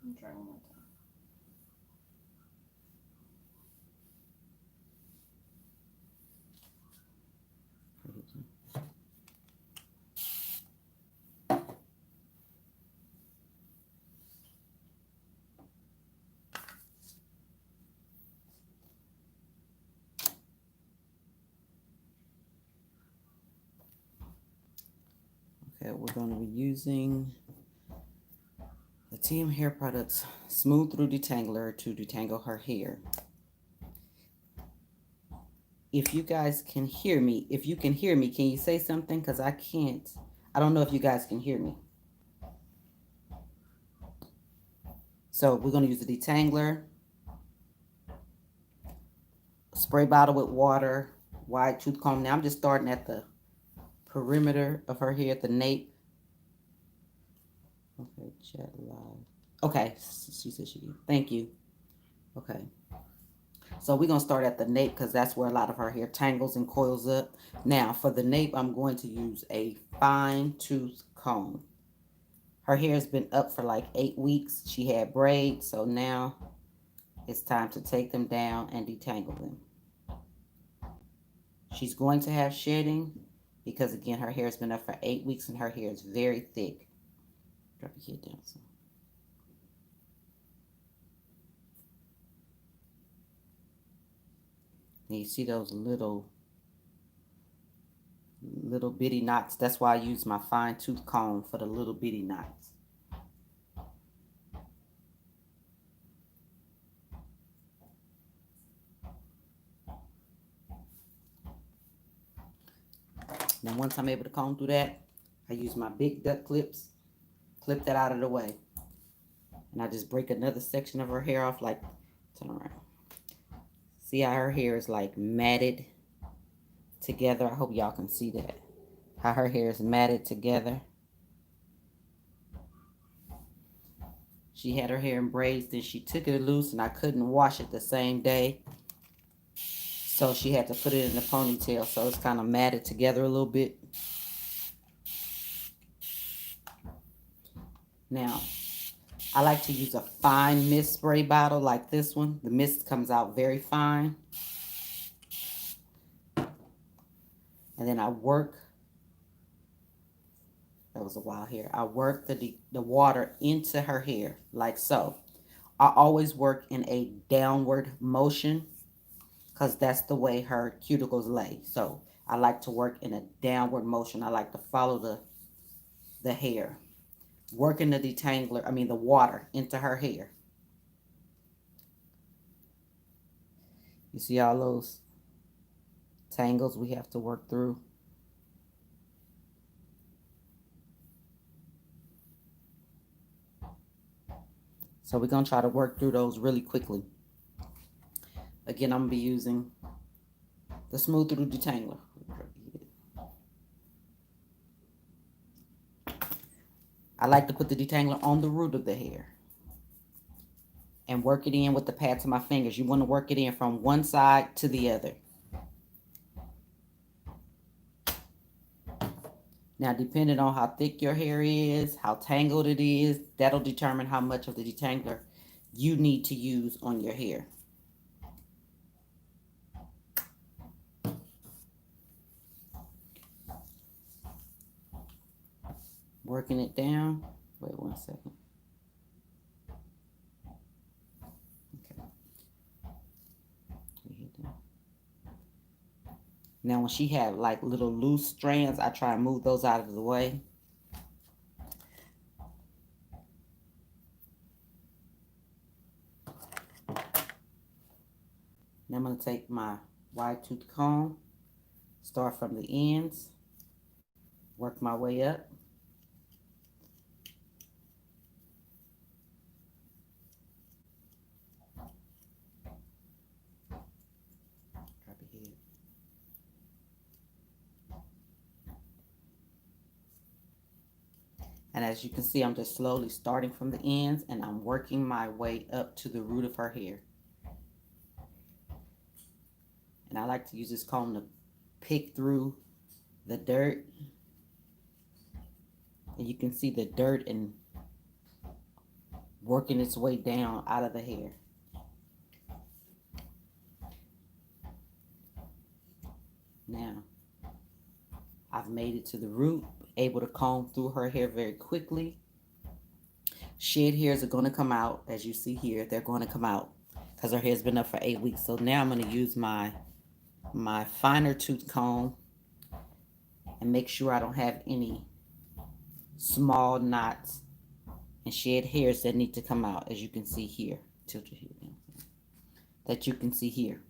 I'm trying one more time. Okay, we're going to be using the TM Hair Products Smooth Through Detangler to detangle her hair. If you guys can hear me, if you can hear me, can you say something? Because I can't. I don't know if you guys can hear me. So we're going to use the detangler, spray bottle with water, wide tooth comb. Now I'm just starting at the perimeter of her hair, at the nape. Okay, chat live. Okay, she said she did. Thank you. Okay. So we're going to start at the nape because that's where a lot of her hair tangles and coils up. Now, for the nape, I'm going to use a fine tooth comb. Her hair has been up for like 8 weeks. She had braids, so now it's time to take them down and detangle them. She's going to have shedding because, again, her hair has been up for 8 weeks and her hair is very thick. Drop your head down some. And you see those little bitty knots. That's why I use my fine tooth comb for the little bitty knots. Now once I'm able to comb through that, I use my big duck clips, clip that out of the way. And I just break another section of her hair off, like, turn around. See how her hair is like matted together? I hope y'all can see that. How her hair is matted together. She had her hair in braids, then she took it loose and I couldn't wash it the same day. So she had to put it in a ponytail, so it's kind of matted together a little bit. Now, I like to use a fine mist spray bottle like this one. The mist comes out very fine. And then I work, that was a while here, I work the water into her hair like so. I always work in a downward motion because that's the way her cuticles lay. So I like to work in a downward motion. I like to follow the hair. Working the detangler, I mean the water into her hair. You see all those tangles we have to work through? So we're going to try to work through those really quickly. Again, I'm going to be using the Smooth Through Detangler. I like to put the detangler on the root of the hair and work it in with the pads of my fingers. You want to work it in from one side to the other. Now, depending on how thick your hair is, how tangled it is, that'll determine how much of the detangler you need to use on your hair. Working it down. Wait 1 second. Okay. Now, when she had like little loose strands, I try and move those out of the way. Now I'm going to take my wide tooth comb, start from the ends, work my way up. Drop your head. And as you can see, I'm just slowly starting from the ends and I'm working my way up to the root of her hair. And I like to use this comb to pick through the dirt. And you can see the dirt and working its way down out of the hair. Now, I've made it to the root, able to comb through her hair very quickly. Shed hairs are going to come out, as you see here. They're going to come out because her hair's been up for 8 weeks. So now I'm going to use my finer tooth comb and make sure I don't have any small knots and shed hairs that need to come out, as you can see here. Tilt your head down. That you can see here.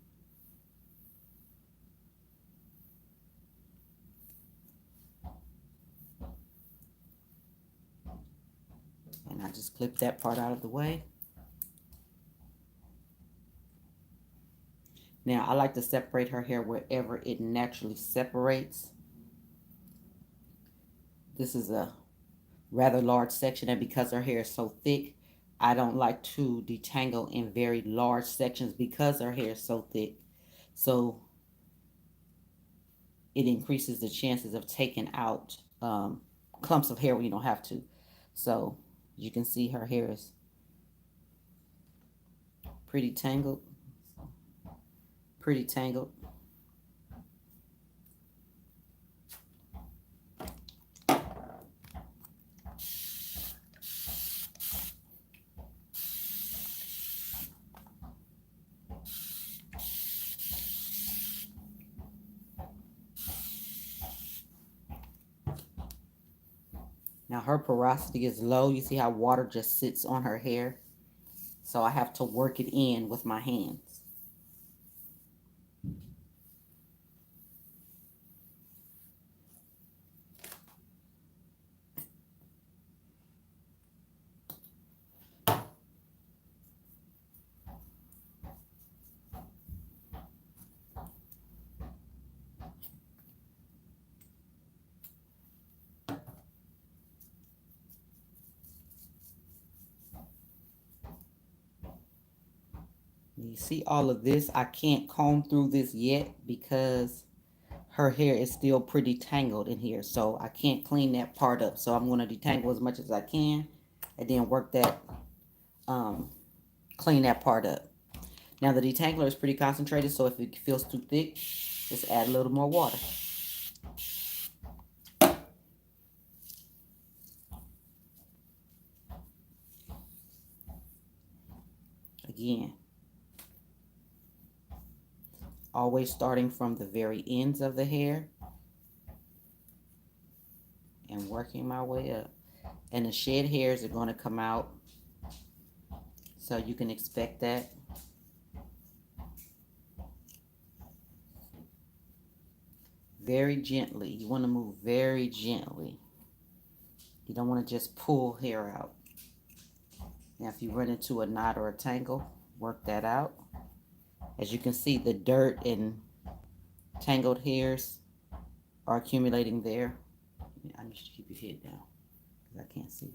And I just clip that part out of the way. Now, I like to separate her hair wherever it naturally separates. This is a rather large section, and because her hair is so thick, I don't like to detangle in very large sections because her hair is so thick. So it increases the chances of taking out clumps of hair when you don't have to. So you can see her hair is pretty tangled. Pretty tangled. Now her porosity is low. You see how water just sits on her hair? So I have to work it in with my hands. You see all of this? I can't comb through this yet because her hair is still pretty tangled in here. So I can't clean that part up. So I'm going to detangle as much as I can and then work that, clean that part up. Now the detangler is pretty concentrated, so if it feels too thick, just add a little more water. Again, always starting from the very ends of the hair and working my way up. And the shed hairs are going to come out, so you can expect that. Very gently. You want to move very gently. You don't want to just pull hair out. Now if you run into a knot or a tangle, work that out. As you can see, the dirt and tangled hairs are accumulating there. I need you to keep your head down because I can't see.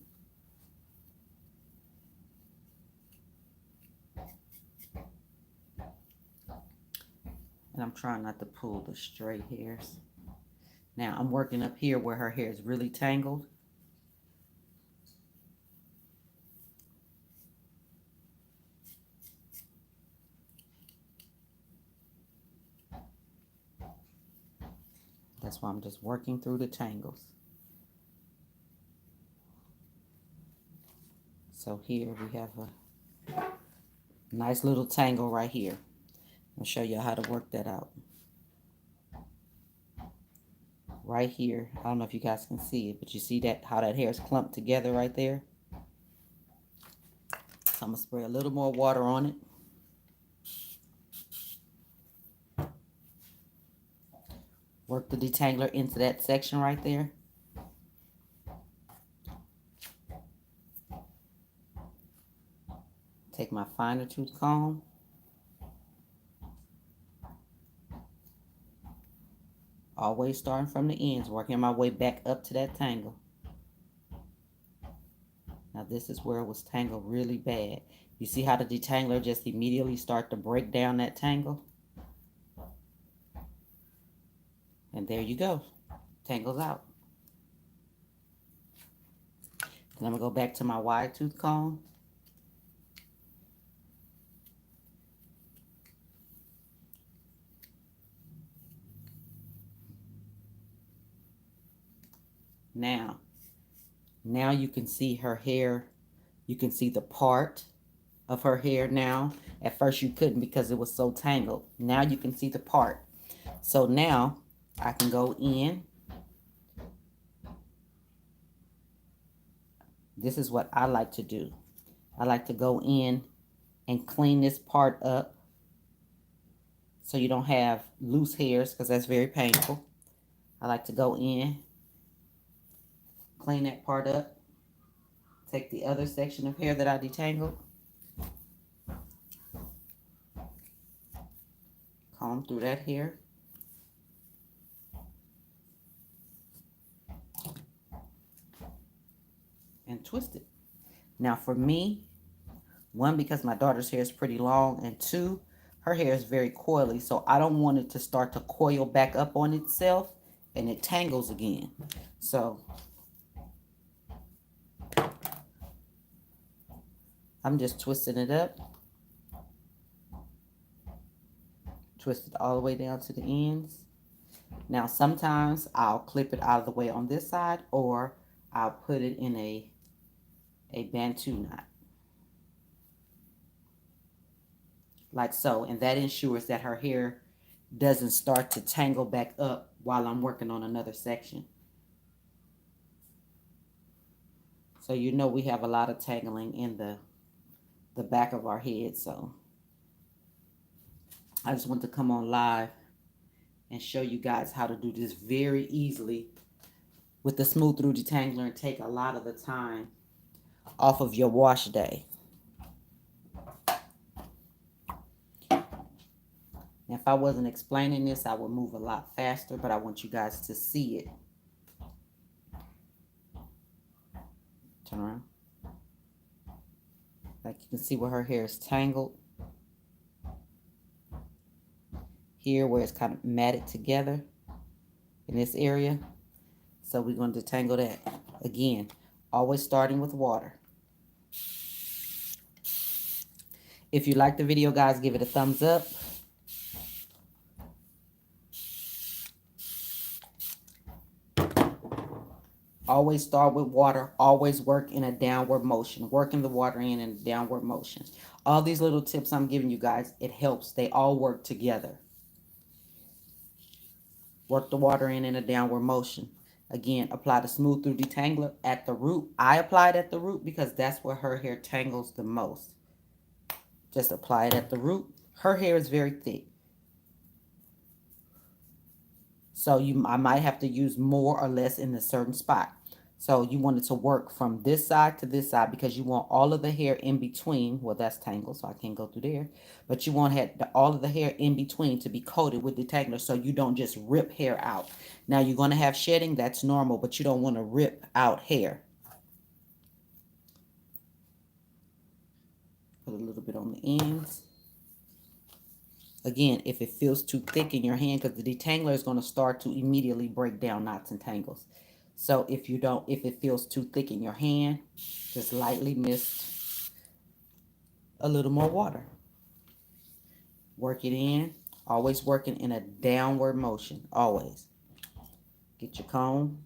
And I'm trying not to pull the stray hairs. Now I'm working up here where her hair is really tangled. That's why I'm just working through the tangles. So here we have a nice little tangle right here. I'll show you how to work that out. Right here, I don't know if you guys can see it, but you see that how that hair is clumped together right there? So I'm gonna spray a little more water on it. Work the detangler into that section right there. Take my finer tooth comb. Always starting from the ends, working my way back up to that tangle. Now this is where it was tangled really bad. You see how the detangler just immediately start to break down that tangle? And there you go. Tangles out. Then I'm going to go back to my wide tooth comb. Now you can see her hair. You can see the part of her hair now. At first you couldn't because it was so tangled. Now you can see the part. So now I can go in. This is what I like to do. I like to go in and clean this part up so you don't have loose hairs because that's very painful. I like to go in, clean that part up, take the other section of hair that I detangled, comb through that hair, and twist it. Now for me, one, because my daughter's hair is pretty long, and two, her hair is very coily, so I don't want it to start to coil back up on itself and it tangles again. So I'm just twisting it up, twist it all the way down to the ends. Now sometimes I'll clip it out of the way on this side, or I'll put it in a bantu knot, like so, and that ensures that her hair doesn't start to tangle back up while I'm working on another section. So you know we have a lot of tangling in the back of our head, so I just want to come on live and show you guys how to do this very easily with the Smooth Through Detangler and take a lot of the time off of your wash day. Now, if I wasn't explaining this, I would move a lot faster, but I want you guys to see it. Turn around. Like you can see where her hair is tangled. Here where it's kind of matted together in this area. So we're going to detangle that. Again, always starting with water. If you like the video, guys, give it a thumbs up. Always start with water. Always work in a downward motion. Working the water in a downward motion. All these little tips I'm giving you guys, it helps. They all work together. Work the water in a downward motion. Again, apply the Smooth Through Detangler at the root. I apply it at the root because that's where her hair tangles the most. Just apply it at the root. Her hair is very thick, so I might have to use more or less in a certain spot. So you want it to work from this side to this side because you want all of the hair in between. Well, that's tangled, so I can't go through there. But you want all of the hair in between to be coated with detangler so you don't just rip hair out. Now, you're going to have shedding. That's normal, but you don't want to rip out hair. Put a little bit on the ends. Again, if it feels too thick in your hand, because the detangler is going to start to immediately break down knots and tangles. So if it feels too thick in your hand, just lightly mist a little more water. Work it in. Always working in a downward motion. Always. Get your comb.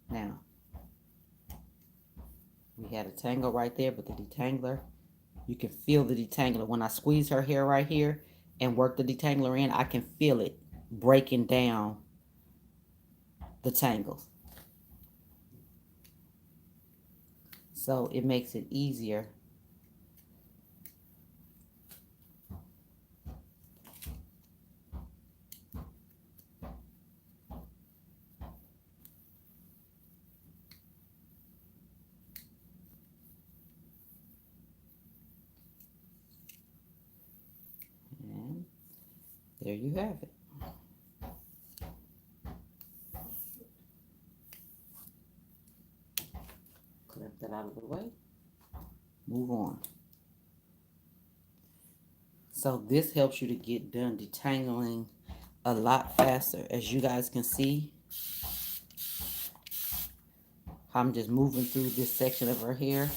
Now, we had a tangle right there, but the detangler, you can feel the detangler. When I squeeze her hair right here and work the detangler in, I can feel it breaking down the tangles. So it makes it easier. And there you have it. Clip that out of the way. Move on. So this helps you to get done detangling a lot faster. As you guys can see, I'm just moving through this section of her hair.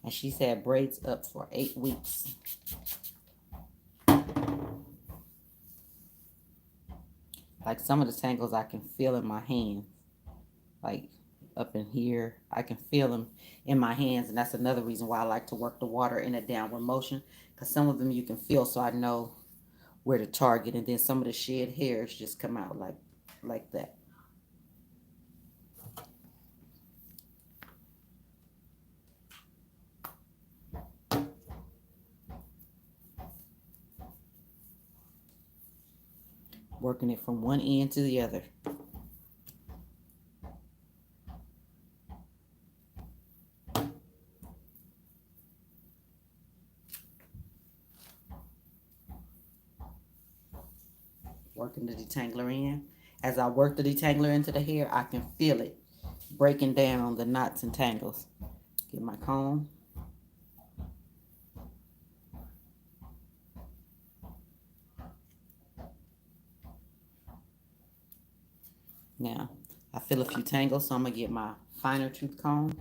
And she's had braids up for 8 weeks. Like some of the tangles I can feel in my hand. Like up in here, I can feel them in my hands. And that's another reason why I like to work the water in a downward motion. Because some of them you can feel, so I know where to target. And then some of the shed hairs just come out like that. Working it from one end to the other. Working the detangler in. As I work the detangler into the hair, I can feel it breaking down the knots and tangles. Get my comb. Now, I feel a few tangles, so I'm going to get my finer tooth comb.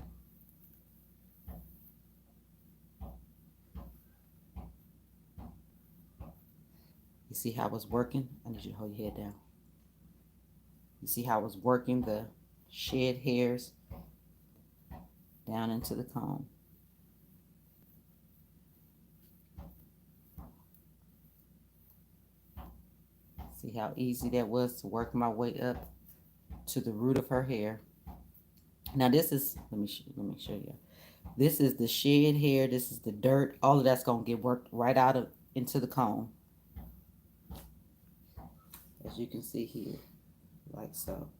You see how I was working? I need you to hold your head down. You see how I was working the shed hairs down into the comb. See how easy that was to work my way up to the root of her hair. Now this is, let me show you. This is the shed hair. This is the dirt. All of that's going to get worked right out of into the comb. As you can see here, like so.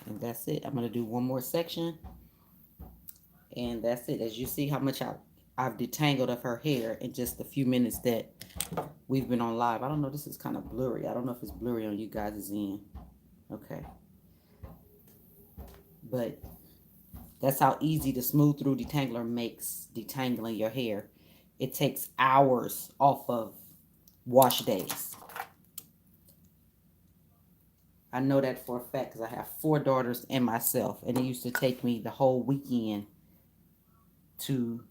And that's it. I'm going to do one more section. And that's it. As you see how much I've detangled of her hair in just a few minutes that we've been on live. I don't know. This is kind of blurry. I don't know if it's blurry on you guys' end. Okay. But that's how easy the smooth through detangler makes detangling your hair. It takes hours off of wash days. I know that for a fact because I have 4 daughters and myself. And it used to take me the whole weekend to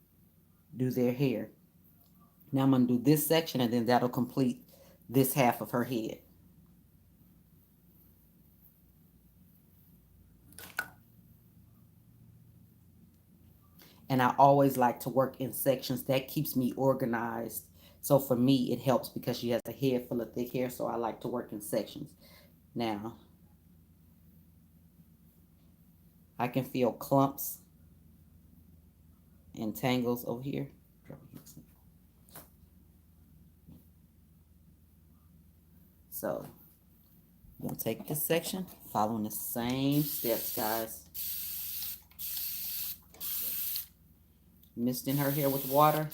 do their hair. Now I'm going to do this section and then that'll complete this half of her head. And I always like to work in sections. That keeps me organized. So for me, it helps because she has a head full of thick hair. So I like to work in sections. Now, I can feel clumps and tangles over here. So, I'm going to take this section, following the same steps, guys. Misting her hair with water.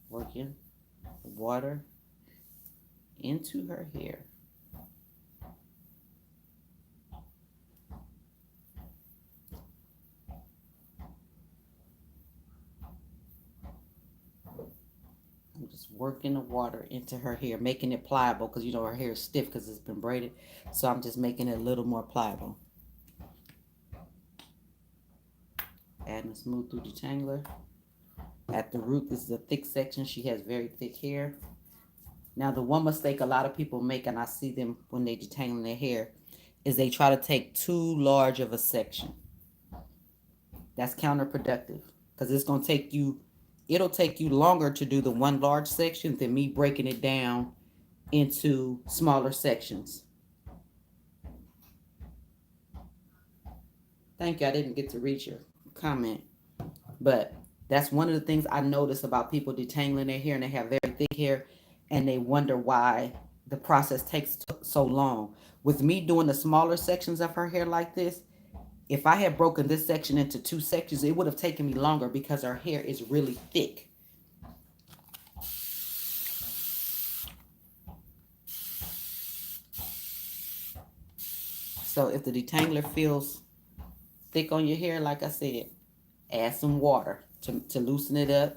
Working the water into her hair. I'm just working the water into her hair, making it pliable because you know her hair is stiff because it's been braided. So I'm just making it a little more pliable. Adding a smooth through detangler. At the root, this is a thick section. She has very thick hair. Now, the one mistake a lot of people make, and I see them when they detangling their hair, is they try to take too large of a section. That's counterproductive because it's going to take you, it'll take you longer to do the one large section than me breaking it down into smaller sections. Thank you. I didn't get to read your comment, but that's one of the things I notice about people detangling their hair and they have very thick hair and they wonder why the process takes so long. With me doing the smaller sections of her hair like this, if I had broken this section into 2 sections, it would have taken me longer because her hair is really thick. So if the detangler feels thick on your hair, like I said, add some water to loosen it up.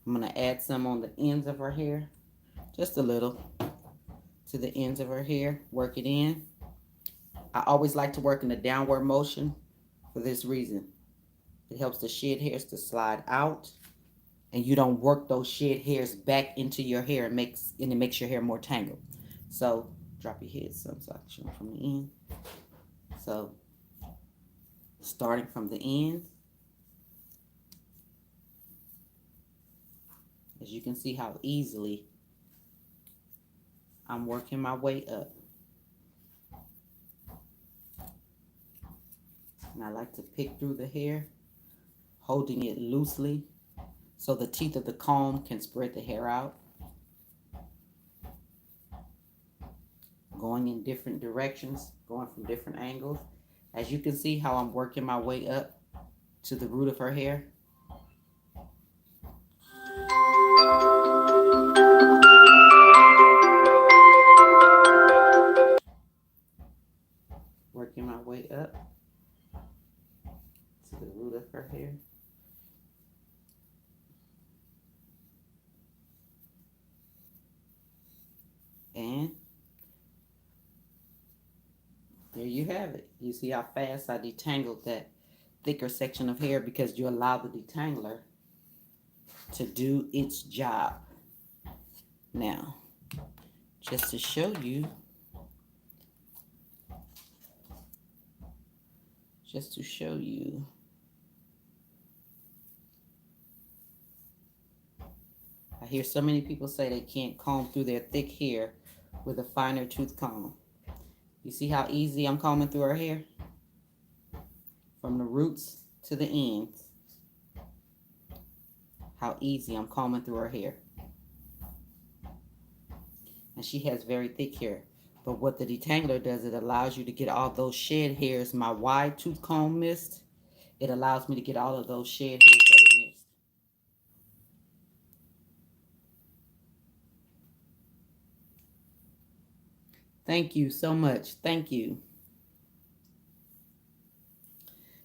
I'm going to add some on the ends of her hair, just a little to the ends of her hair. Work it in. I always like to work in a downward motion for this reason. It helps the shed hairs to slide out, and you don't work those shed hairs back into your hair. It makes your hair more tangled. So drop your head some so I can show them from the end. So starting from the end, as you can see how easily I'm working my way up. And I like to pick through the hair, holding it loosely so the teeth of the comb can spread the hair out. Going in different directions, going from different angles. As you can see how I'm working my way up to the root of her hair. Working my way up to the root of her hair. And there you have it. You see how fast I detangled that thicker section of hair because you allow the detangler to do its job. Now, just to show you, I hear so many people say they can't comb through their thick hair with a finer tooth comb. You see how easy I'm combing through her hair? From the roots to the ends. How easy I'm combing through her hair. And she has very thick hair. But what the detangler does, it allows you to get all those shed hairs my wide tooth comb missed. It allows me to get all of those shed hairs that it missed. Thank you so much. Thank you.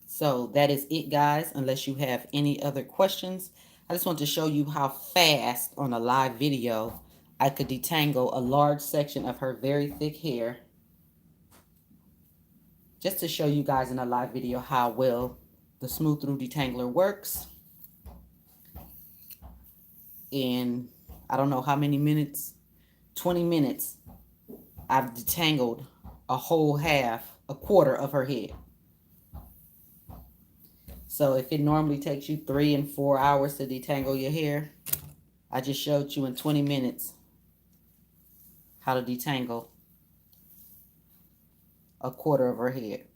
So that is it, guys. Unless you have any other questions, I just want to show you how fast on a live video I could detangle a large section of her very thick hair. Just to show you guys in a live video how well the Smooth Through Detangler works. In, I don't know how many minutes, 20 minutes, I've detangled a whole a quarter of her head. So if it normally takes you 3 and 4 hours to detangle your hair, I just showed you in 20 minutes how to detangle a quarter of her head.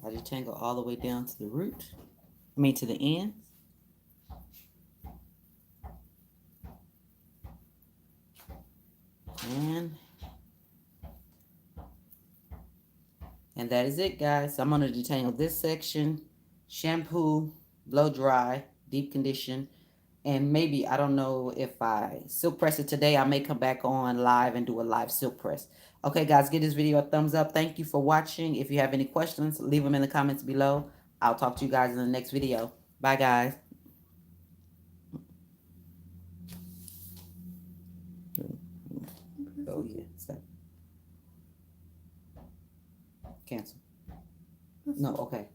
I detangle all the way down to the root, to the end. And that is it, guys. I'm going to detangle this section, shampoo, blow dry, deep condition, and maybe, I don't know, if I silk press it today, I may come back on live and do a live silk press. Okay, guys, give this video a thumbs up. Thank you for watching. If you have any questions, leave them in the comments below. I'll talk to you guys in the next video. Bye, guys. Oh, yeah. Stop. Cancel. No, okay.